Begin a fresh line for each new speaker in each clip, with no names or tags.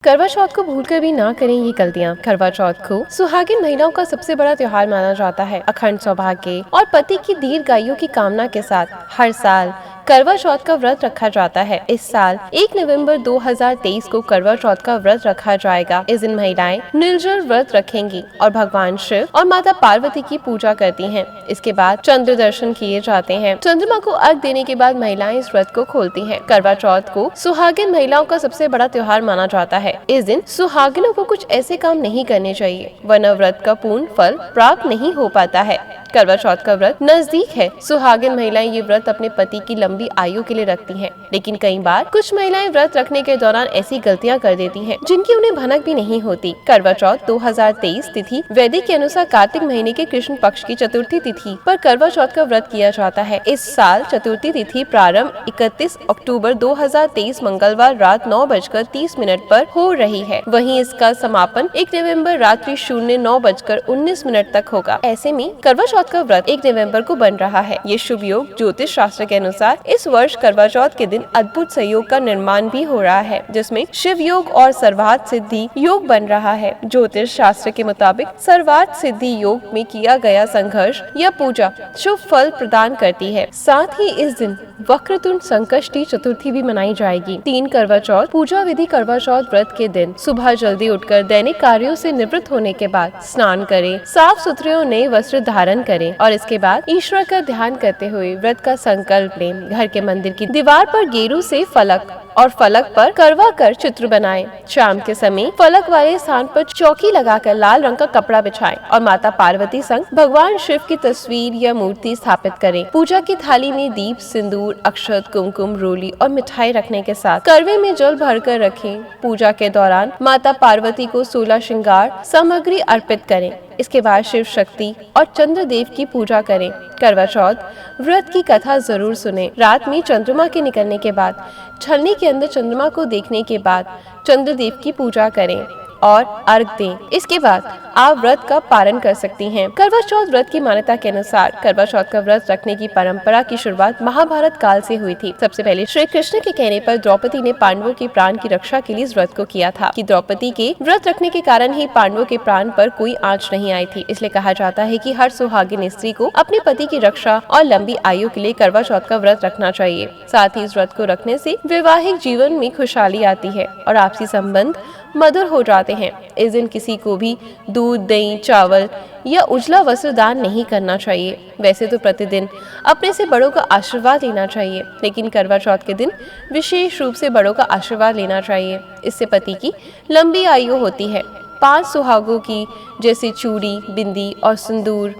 करवा चौथ को भूलकर भी ना करें ये गलतियाँ। करवा चौथ को सुहागिन महिलाओं का सबसे बड़ा त्योहार माना जाता है। अखंड सौभाग्य और पति की दीर्घायु की कामना के साथ हर साल करवा चौथ का व्रत रखा जाता है। इस साल 1 नवंबर 2023 को करवा चौथ का व्रत रखा जाएगा। इस दिन महिलाएं निर्जल व्रत रखेंगी और भगवान शिव और माता पार्वती की पूजा करती हैं। इसके बाद चंद्र दर्शन किए जाते हैं। चंद्रमा को अर्घ देने के बाद महिलाएं इस व्रत को खोलती हैं। करवा चौथ को सुहागिन महिलाओं का सबसे बड़ा त्योहार माना जाता है। इस दिन सुहागिनों को कुछ ऐसे काम नहीं करने चाहिए वरना व्रत का पूर्ण फल प्राप्त नहीं हो पाता है। करवा चौथ का व्रत नजदीक है। सुहागिन महिलाएं ये व्रत अपने पति की लंबी आयु के लिए रखती हैं, लेकिन कई बार कुछ महिलाएं व्रत रखने के दौरान ऐसी गलतियां कर देती हैं, जिनकी उन्हें भनक भी नहीं होती। करवा चौथ 2023 तिथि वैदिक के अनुसार कार्तिक महीने के कृष्ण पक्ष की चतुर्थी तिथि पर करवा चौथ का व्रत किया जाता है। इस साल चतुर्थी तिथि प्रारंभ 31 अक्टूबर 2023 मंगलवार रात 9:30 पर हो रही है। वहीं इसका समापन 1 नवंबर रात्रि 09:19 तक होगा। ऐसे में करवा चौथ का व्रत 1 नवंबर को बन रहा है। ये शुभ योग ज्योतिष शास्त्र के अनुसार इस वर्ष करवा चौथ के दिन अद्भुत संयोग का निर्माण भी हो रहा है, जिसमें शिव योग और सर्वार्थ सिद्धि योग बन रहा है। ज्योतिष शास्त्र के मुताबिक सर्वार्थ सिद्धि योग में किया गया संघर्ष या पूजा शुभ फल प्रदान करती है। साथ ही इस दिन वक्रतुंड संकष्टी चतुर्थी भी मनाई जाएगी। 3 करवा चौथ पूजा विधि। करवा चौथ व्रत के दिन सुबह जल्दी उठकर दैनिक कार्यों से निवृत्त होने के बाद स्नान करें, साफ सुथरे और नए वस्त्र धारण करें और इसके बाद ईश्वर का ध्यान करते हुए व्रत का संकल्प लें। घर के मंदिर की दीवार पर गेरू से फलक और फलक पर करवा कर चित्र बनाएं। शाम के समय फलक वाले स्थान पर चौकी लगाकर लाल रंग का कपड़ा बिछाएं और माता पार्वती संग भगवान शिव की तस्वीर या मूर्ति स्थापित करें। पूजा की थाली में दीप, सिंदूर, अक्षत, कुमकुम, रोली और मिठाई रखने के साथ करवे में जल भरकर रखें। पूजा के दौरान माता पार्वती को 16 श्रृंगार सामग्री अर्पित करें। इसके बाद शिव शक्ति और चंद्रदेव की पूजा करें। करवा चौथ व्रत की कथा जरूर सुने। रात में चंद्रमा के निकलने के बाद छलनी के अंदर चंद्रमा को देखने के बाद चंद्रदेव की पूजा करें और अर्घ दें। इसके बाद आप व्रत का पारण कर सकती हैं। करवा चौथ व्रत की मान्यता के अनुसार करवा चौथ का व्रत रखने की परंपरा की शुरुआत महाभारत काल से हुई थी। सबसे पहले श्री कृष्ण के कहने पर द्रौपदी ने पांडवों के प्राण की रक्षा के लिए इस व्रत को किया था कि द्रौपदी के व्रत रखने के कारण ही पांडवों के प्राण पर कोई आंच नहीं आई थी। इसलिए कहा जाता है कि हर सुहागिन स्त्री को अपने पति की रक्षा और लंबी आयु के लिए करवा चौथ का व्रत रखना चाहिए। साथ ही इस व्रत को रखने से वैवाहिक जीवन में खुशहाली आती है और आपसी संबंध मधुर हो जाते हैं। इस दिन किसी को भी दूध, दही, चावल या उजला वस्त्र दान नहीं करना चाहिए। वैसे तो प्रतिदिन अपने से बड़ों का आशीर्वाद लेना चाहिए, लेकिन करवा चौथ के दिन विशेष रूप से बड़ों का आशीर्वाद लेना चाहिए। इससे पति की लंबी आयु होती है। 5 सुहागों की जैसे चूड़ी, बिंदी और सिंदूर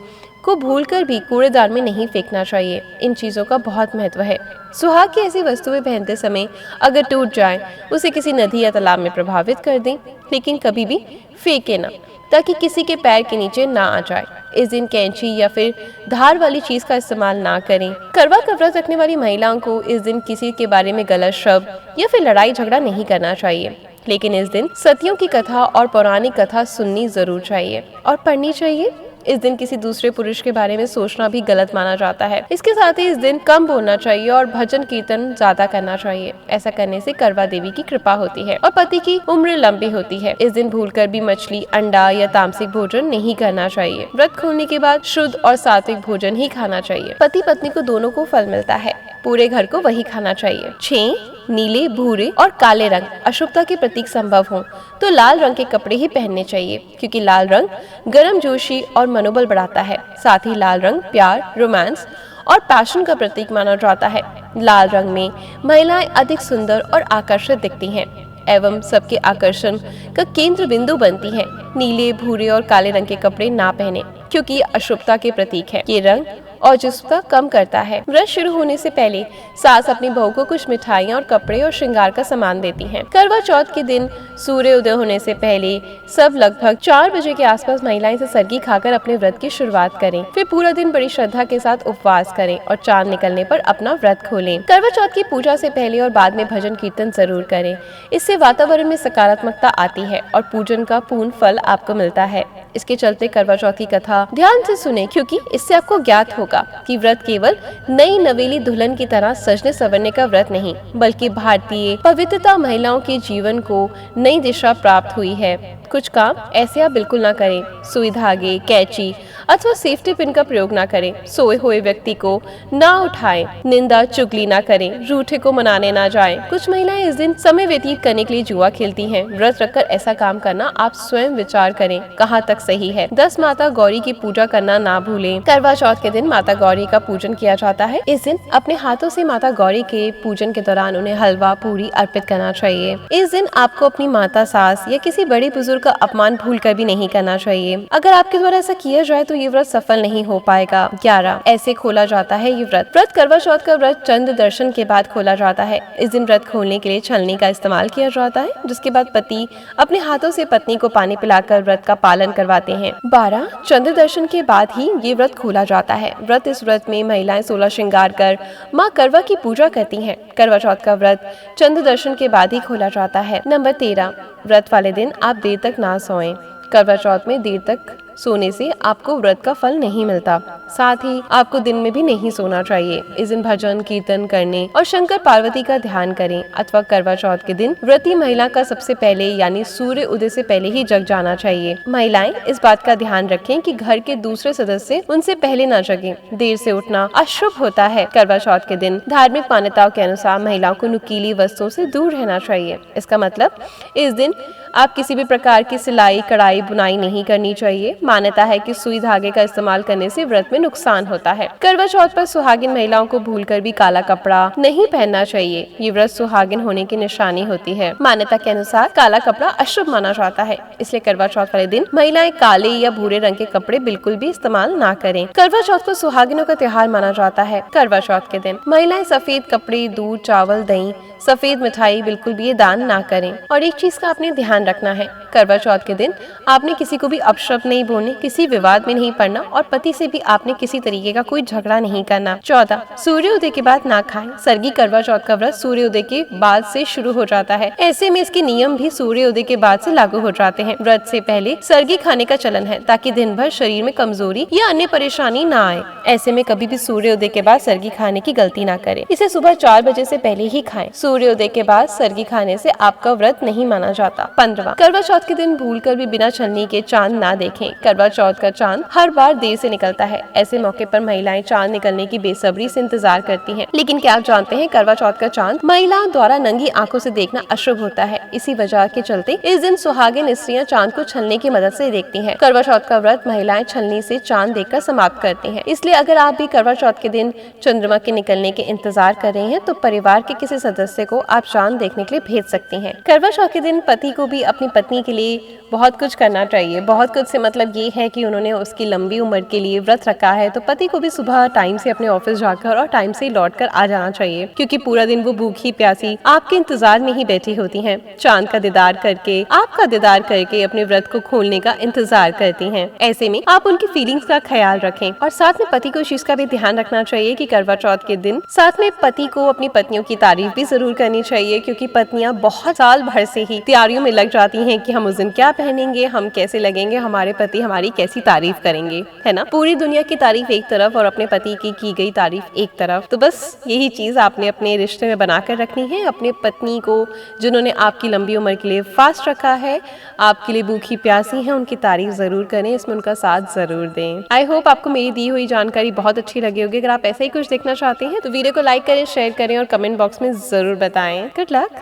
को भूलकर भी कूड़ेदान में नहीं फेंकना चाहिए। इन चीजों का बहुत महत्व है। सुहाग की ऐसी वस्तुएं पहनते समय अगर टूट जाए उसे किसी नदी या तालाब में प्रभावित कर दें, लेकिन कभी भी फेंके ना, ताकि किसी के पैर के नीचे ना आ जाए। इस दिन कैंची या फिर धार वाली चीज का इस्तेमाल ना करें। करवा का व्रत रखने वाली महिलाओं को इस दिन किसी के बारे में गलत शब्द या फिर लड़ाई झगड़ा नहीं करना चाहिए, लेकिन इस दिन सतियों की कथा और पौराणिक कथा सुननी जरूर चाहिए और पढ़नी चाहिए। इस दिन किसी दूसरे पुरुष के बारे में सोचना भी गलत माना जाता है। इसके साथ ही इस दिन कम बोलना चाहिए और भजन कीर्तन ज्यादा करना चाहिए। ऐसा करने से करवा देवी की कृपा होती है और पति की उम्र लंबी होती है। इस दिन भूलकर भी मछली, अंडा या तामसिक भोजन नहीं करना चाहिए। व्रत खोलने के बाद शुद्ध और सात्विक भोजन ही खाना चाहिए। पति पत्नी को दोनों को फल मिलता है। पूरे घर को वही खाना चाहिए। 6 नीले, भूरे और काले रंग अशुभता के प्रतीक संभव हो तो लाल रंग के कपड़े ही पहनने चाहिए, क्योंकि लाल रंग गर्मजोशी और मनोबल बढ़ाता है। साथ ही लाल रंग प्यार, रोमांस और पैशन का प्रतीक माना जाता है। लाल रंग में महिलाएं अधिक सुंदर और आकर्षित दिखती हैं एवं सबके आकर्षण का केंद्र बिंदु बनती हैं। नीले, भूरे और काले रंग के कपड़े ना पहने, क्योंकि ये अशुभता के प्रतीक है। ये रंग औजस्वता कम करता है। व्रत शुरू होने से पहले सास अपनी बहू को कुछ मिठाइयाँ और कपड़े और श्रृंगार का सामान देती हैं। करवा चौथ के दिन सूर्य उदय होने से पहले सब लगभग 4 बजे के आसपास महिलाएं से सरगी खाकर अपने व्रत की शुरुआत करें। फिर पूरा दिन बड़ी श्रद्धा के साथ उपवास करें और चांद निकलने पर अपना व्रत खोलें। करवा चौथ की पूजा से पहले और बाद में भजन कीर्तन जरूर करें। इससे वातावरण में सकारात्मकता आती है और पूजन का पूर्ण फल आपको मिलता है। इसके चलते करवा चौथ की कथा ध्यान से सुने, क्योंकि इससे आपको ज्ञात होगा कि व्रत केवल नई नवेली दुल्हन की तरह सजने संवरने का व्रत नहीं, बल्कि भारतीय पवित्रता महिलाओं के जीवन को नई दिशा प्राप्त हुई है। कुछ काम ऐसे आप बिल्कुल ना करें। सुई धागे, कैंची अथवा सेफ्टी पिन का प्रयोग ना करें। सोए हुए व्यक्ति को ना उठाएं। निंदा चुगली ना करें। रूठे को मनाने ना जाएं। कुछ महिलाएं इस दिन समय व्यतीत करने के लिए जुआ खेलती हैं। व्रत रखकर ऐसा काम करना आप स्वयं विचार करें कहाँ तक सही है। 10 माता गौरी की पूजा करना ना भूलें। करवा चौथ के दिन माता गौरी का पूजन किया जाता है। इस दिन अपने हाथों से माता गौरी के पूजन के दौरान उन्हें हलवा पूरी अर्पित करना चाहिए। इस दिन आपको अपनी माता, सास या किसी बड़े बुजुर्ग का अपमान भूलकर भी नहीं करना चाहिए। अगर आपके द्वारा ऐसा किया जाए तो ये व्रत सफल नहीं हो पाएगा। 11 ऐसे खोला जाता है ये व्रत। करवा चौथ का व्रत चंद्र दर्शन के बाद खोला जाता है। इस दिन व्रत खोलने के लिए छलनी का इस्तेमाल किया जाता है, जिसके बाद पति अपने हाथों से पत्नी को पानी पिलाकर व्रत का पालन करवाते हैं। 12 चंद्र दर्शन के बाद ही ये व्रत खोला जाता है। इस व्रत में महिलाएं 16 श्रृंगार कर माँ करवा की पूजा करती हैं। करवा चौथ का व्रत चंद्र दर्शन के बाद ही खोला जाता है। नंबर 13 व्रत वाले दिन आप देर तक ना सोएं। करवा चौथ में देर तक सोने से आपको व्रत का फल नहीं मिलता। साथ ही आपको दिन में भी नहीं सोना चाहिए। इस दिन भजन कीर्तन करने और शंकर पार्वती का ध्यान करें। अथवा करवा चौथ के दिन व्रती महिला का सबसे पहले यानी सूर्य उदय से पहले ही जग जाना चाहिए। महिलाएं इस बात का ध्यान रखें कि घर के दूसरे सदस्य उनसे पहले न जगें। देर से उठना अशुभ होता है। करवा चौथ के दिन धार्मिक मान्यताओं के अनुसार महिलाओं को नुकीली वस्तुओं से दूर रहना चाहिए। इसका मतलब इस दिन आप किसी भी प्रकार की सिलाई, कढ़ाई, बुनाई नहीं करनी चाहिए। मान्यता है कि सुई धागे का इस्तेमाल करने से व्रत में नुकसान होता है। करवा चौथ पर सुहागिन महिलाओं को भूलकर भी काला कपड़ा नहीं पहनना चाहिए। ये व्रत सुहागिन होने की निशानी होती है। मान्यता के अनुसार काला कपड़ा अशुभ माना जाता है, इसलिए करवा चौथ वाले दिन महिलाएं काले या भूरे रंग के कपड़े बिल्कुल भी इस्तेमाल ना करें। करवा चौथ को सुहागिनों का त्योहार माना जाता है। करवा चौथ के दिन महिलाएं सफेद कपड़े, दूध, चावल, दही, सफेद मिठाई बिल्कुल भी ये दान ना करें। और एक चीज का आपने ध्यान रखना है, करवा चौथ के दिन आपने किसी को भी अपशब्द नहीं बोलने, किसी विवाद में नहीं पड़ना और पति से भी आपने किसी तरीके का कोई झगड़ा नहीं करना। 14 सूर्योदय के बाद ना खाएं। सरगी करवा चौथ का व्रत सूर्योदय के बाद से शुरू हो जाता है। ऐसे में इसके नियम भी सूर्योदय के बाद से लागू हो जाते हैं। व्रत से पहले सरगी खाने का चलन है ताकि दिन भर शरीर में कमजोरी या अन्य परेशानी ना आए। ऐसे में कभी भी सूर्योदय के बाद सरगी खाने की गलती ना करें। इसे सुबह 4 बजे से पहले ही खाएं। सूर्योदय के बाद सरगी खाने से आपका व्रत नहीं माना जाता। 15 करवा चौथ के दिन भूलकर भी बिना छन्नी के चांद ना देखें। करवा चौथ का चांद हर बार देर से निकलता है। ऐसे मौके पर महिलाएं चांद निकलने की बेसब्री से इंतजार करती हैं। लेकिन क्या आप जानते हैं, करवा चौथ का चांद महिलाओं द्वारा नंगी आंखों से देखना अशुभ होता है। इसी वजह के चलते इस दिन सुहागिन स्त्रियां चांद को छलने की मदद से देखती हैं। करवा चौथ का व्रत महिलाएं छलनी से चांद देखकर समाप्त करती हैं। इसलिए अगर आप भी करवा चौथ के दिन चंद्रमा के निकलने के इंतजार कर रहे हैं तो परिवार के किसी सदस्य को आप चांद देखने के लिए भेज सकती हैं। करवा चौथ के दिन पति को भी अपनी पत्नी के लिए बहुत कुछ करना चाहिए। बहुत कुछ से मतलब ये है कि उन्होंने उसकी लंबी उम्र के लिए व्रत रखा है, तो पति को भी सुबह टाइम से अपने ऑफिस जाकर और टाइम से लौट कर आ जाना चाहिए, क्योंकि पूरा दिन वो भूखी प्यासी आपके इंतजार में ही बैठी होती हैं। चांद का दीदार करके, आपका दीदार करके अपने व्रत को खोलने का इंतजार करती हैं। ऐसे में आप उनकी फीलिंग्स का ख्याल रखें और साथ में पति को इस चीज का भी ध्यान रखना चाहिए कि करवा चौथ के दिन साथ में पति को अपनी पत्नियों की तारीफ भी जरूर करनी चाहिए, क्योंकि पत्नियां बहुत साल भर से ही तैयारियों में लग जाती हैं कि हम उस दिन क्या पहनेंगे, हम कैसे लगेंगे, हमारे पति हमारी कैसी तारीफ करेंगे, है ना। पूरी दुनिया की तारीफ एक तरफ और अपने पति की गई तारीफ एक तरफ। तो बस यही चीज आपने अपने रिश्ते में बना कर रखनी है। अपने पत्नी को, जिन्होंने आपकी लंबी उम्र के लिए फास्ट रखा है, आपके लिए भूखी प्यासी है, उनकी तारीफ जरूर करें, इसमें उनका साथ जरूर दें। आई होप आपको मेरी दी हुई जानकारी बहुत अच्छी लगी होगी। अगर आप ऐसा ही कुछ देखना चाहते हैं तो वीडियो को लाइक करें, शेयर करें और कमेंट बॉक्स में जरूर बताएं। Good luck.